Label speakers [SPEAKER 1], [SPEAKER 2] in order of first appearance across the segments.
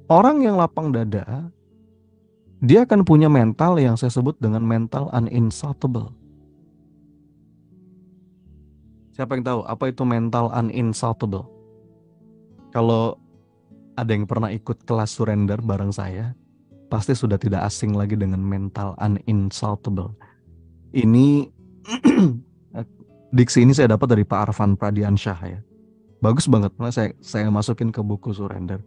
[SPEAKER 1] Orang yang lapang dada, dia akan punya mental yang saya sebut dengan mental uninsultable. Siapa yang tahu apa itu mental uninsultable? Kalau ada yang pernah ikut kelas surrender bareng saya, pasti sudah tidak asing lagi dengan mental uninsultable. Ini diksi ini saya dapat dari Pak Arfan Pradiansyah ya. Bagus banget, malah saya masukin ke buku surrender.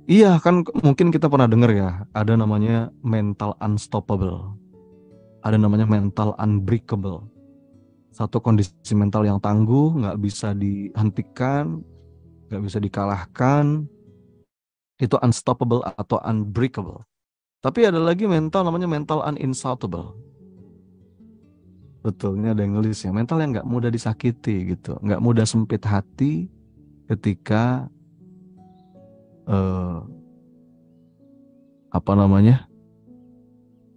[SPEAKER 1] Iya kan mungkin kita pernah dengar ya, ada namanya mental unstoppable, ada namanya mental unbreakable. Satu kondisi mental yang tangguh, nggak bisa dihentikan, nggak bisa dikalahkan, itu unstoppable atau unbreakable. Tapi ada lagi mental namanya mental uninsultable. Betul, ini ada yang nulis ya. Mental yang nggak mudah disakiti gitu, nggak mudah sempit hati ketika eh, apa namanya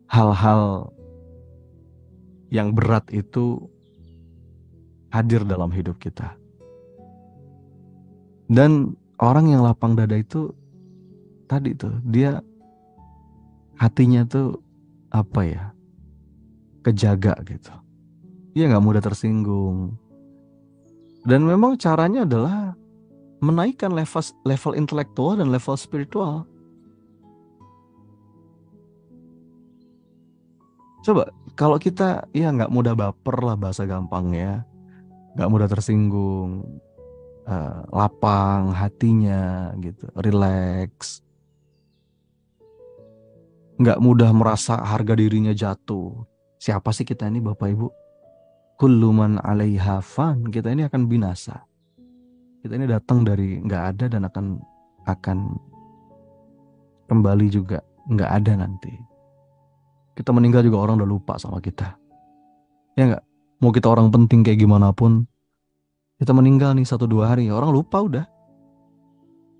[SPEAKER 1] hal-hal yang berat itu hadir dalam hidup kita. Dan orang yang lapang dada itu tadi tuh dia hatinya tuh apa ya kejaga gitu. Dia nggak mudah tersinggung. Dan memang caranya adalah menaikkan level level intelektual dan level spiritual. Coba kalau kita ya nggak mudah baper lah bahasa gampangnya, nggak mudah tersinggung, lapang hatinya gitu, relax, nggak mudah merasa harga dirinya jatuh. Siapa sih kita ini Bapak Ibu? Kullu man 'alaiha fan, kita ini akan binasa. Kita ini datang dari nggak ada dan akan kembali juga nggak ada nanti. Kita meninggal juga orang udah lupa sama kita. Ya nggak? Mau kita orang penting kayak gimana pun, kita meninggal nih 1 2 hari, orang lupa udah.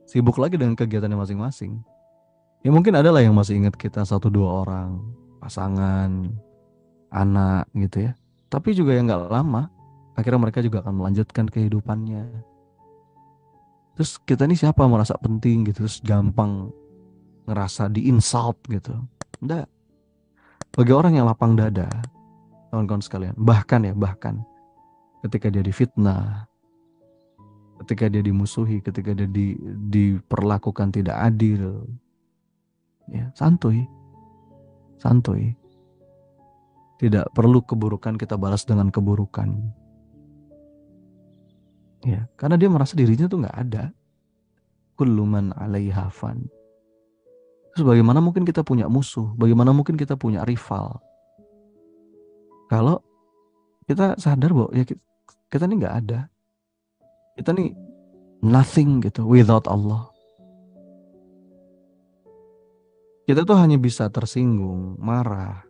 [SPEAKER 1] Sibuk lagi dengan kegiatannya masing-masing. Ya mungkin ada lah yang masih ingat kita 1 2 orang, pasangan, anak gitu ya. Tapi juga yang nggak lama, akhirnya mereka juga akan melanjutkan kehidupannya. Terus kita ini siapa merasa penting gitu, terus gampang ngerasa di insult gitu. Enggak. Bagi orang yang lapang dada, kawan-kawan sekalian, bahkan ketika dia difitnah, ketika dia dimusuhi, ketika dia diperlakukan tidak adil, ya santuy, santuy. Tidak perlu keburukan kita balas dengan keburukan. Ya, karena dia merasa dirinya tuh nggak ada. Kullu man 'alaiha fan. Terus bagaimana mungkin kita punya musuh? Bagaimana mungkin kita punya rival? Kalau kita sadar bahwa ya kita ini nggak ada. Kita nih nothing gitu without Allah. Kita tuh hanya bisa tersinggung, marah,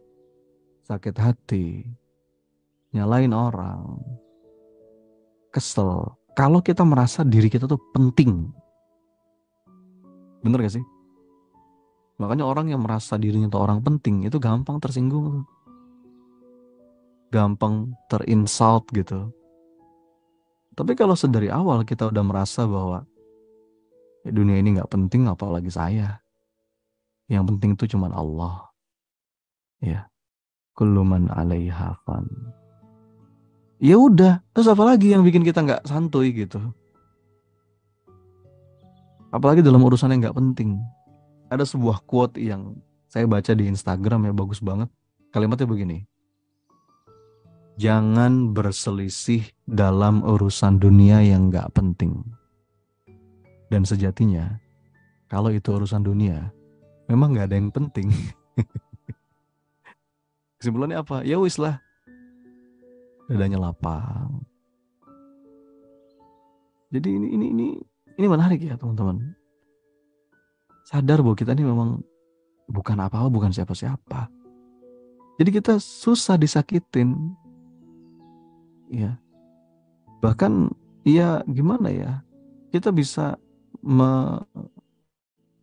[SPEAKER 1] sakit hati, nyalain orang, kesel. Kalau kita merasa diri kita tuh penting. Bener gak sih? Makanya orang yang merasa dirinya tuh orang penting itu gampang tersinggung, gampang terinsult gitu. Tapi kalau sedari awal kita udah merasa bahwa dunia ini nggak penting, apalagi saya. Yang penting itu cuma Allah. Ya, kullu man 'alaiha fan. Ya udah, terus apa lagi yang bikin kita nggak santuy gitu? Apalagi dalam urusan yang nggak penting. Ada sebuah quote yang saya baca di Instagram ya bagus banget. Kalimatnya begini: jangan berselisih dalam urusan dunia yang nggak penting. Dan sejatinya, kalau itu urusan dunia, memang nggak ada yang penting. Kesimpulannya apa? Ya wis lah, dadanya lapang. Jadi ini menarik ya teman-teman. Sadar bahwa kita ini memang bukan apa-apa, bukan siapa-siapa. Jadi kita susah disakitin, ya. Bahkan, ya gimana ya? Kita bisa me-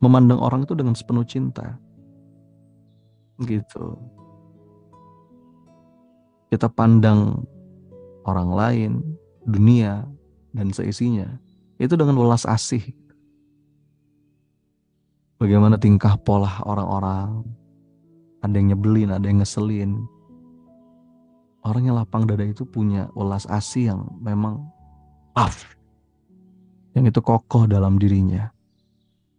[SPEAKER 1] memandang orang itu dengan sepenuh cinta, gitu. Kita pandang orang lain, dunia, dan seisinya itu dengan welas asih. bagaimana tingkah pola orang-orang. Ada yang nyebelin, ada yang ngeselin. Orang yang lapang dada itu punya welas asih yang memang tough, yang itu kokoh dalam dirinya.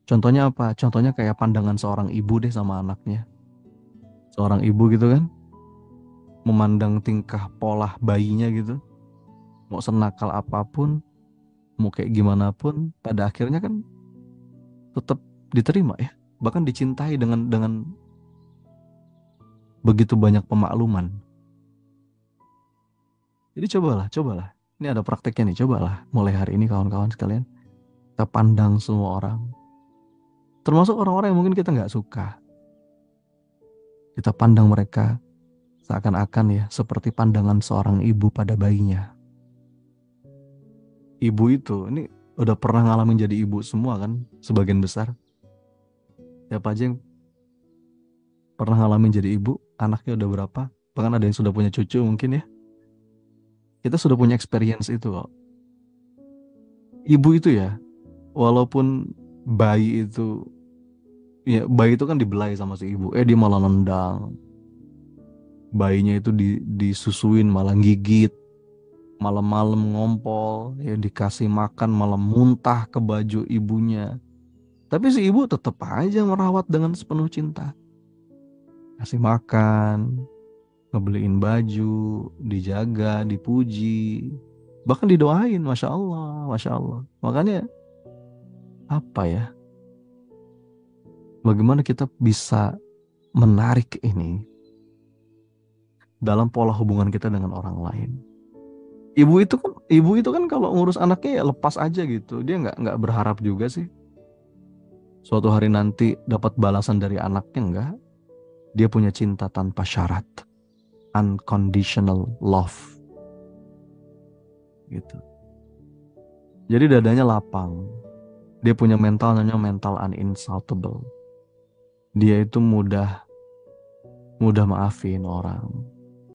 [SPEAKER 1] Contohnya apa? Contohnya kayak pandangan seorang ibu deh sama anaknya. Seorang ibu gitu kan, memandang tingkah pola bayinya gitu. Mau senakal apapun, mau kayak gimana pun, pada akhirnya kan tetap diterima ya. Bahkan dicintai dengan begitu banyak pemakluman. Jadi cobalah. Ini ada prakteknya nih, cobalah. Mulai hari ini kawan-kawan sekalian, kita pandang semua orang. Termasuk orang-orang yang mungkin kita nggak suka. Kita pandang mereka seakan-akan ya seperti pandangan seorang ibu pada bayinya. Ibu itu, ini udah pernah ngalamin jadi ibu semua kan, sebagian besar. Siapa aja yang pernah ngalamin jadi ibu, anaknya udah berapa, bahkan ada yang sudah punya cucu mungkin ya. Kita sudah punya experience itu kok. Ibu itu ya, walaupun bayi itu, ya bayi itu kan dibelai sama si ibu, dia malah nendang. Bayinya itu disusuin malah gigit, malam-malam ngompol, ya dikasih makan malah muntah ke baju ibunya. Tapi si ibu tetap aja merawat dengan sepenuh cinta. Kasih makan, ngebeliin baju, dijaga, dipuji, bahkan didoain, Masya Allah, Masya Allah. Makanya apa ya, bagaimana kita bisa menarik ini dalam pola hubungan kita dengan orang lain. Ibu itu kan kalau ngurus anaknya ya lepas aja gitu. Dia nggak berharap juga sih suatu hari nanti dapat balasan dari anaknya, enggak. Dia punya cinta tanpa syarat, unconditional love gitu. Jadi dadanya lapang. Dia punya mental namanya mental uninsultable. Dia itu mudah mudah maafin orang.